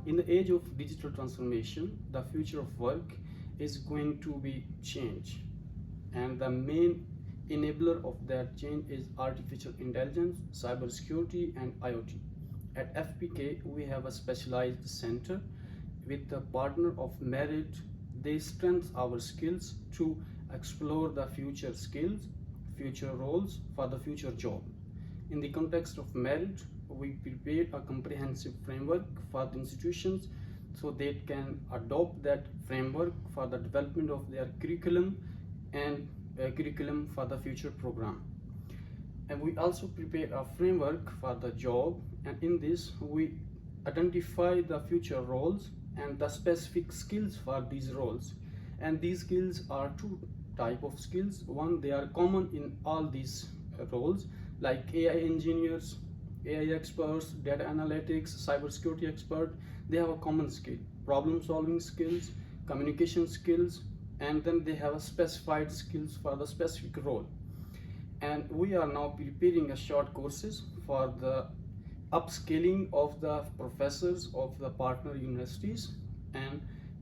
In the age of digital transformation, the future of work is going to be change, and the main enabler of that change is artificial intelligence, cybersecurity, and IoT. At FBK, we have a specialized center with the partner of Merit. They strengthen our skills to explore the future skills, future roles for the future job. In the context of Merit, we prepared a comprehensive framework for the institutions so they can adopt that framework for the development of their curriculum and curriculum for the future program. And we also prepare a framework for the job, and in this we identify the future roles and the specific skills for these roles. And these skills are two type of skills. One, they are common in all these roles, like AI engineers, AI experts, data analytics, cybersecurity expert. They have a common skill, problem solving skills, communication skills, and then they have a specified skills for the specific role. And we are now preparing a short courses for the upscaling of the professors of the partner universities. And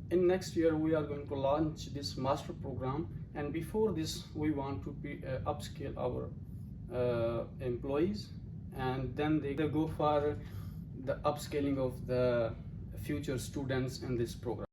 in next year we are going to launch this master program, and before this we want to upscale our employees, and then they go for the upscaling of the future students in this program.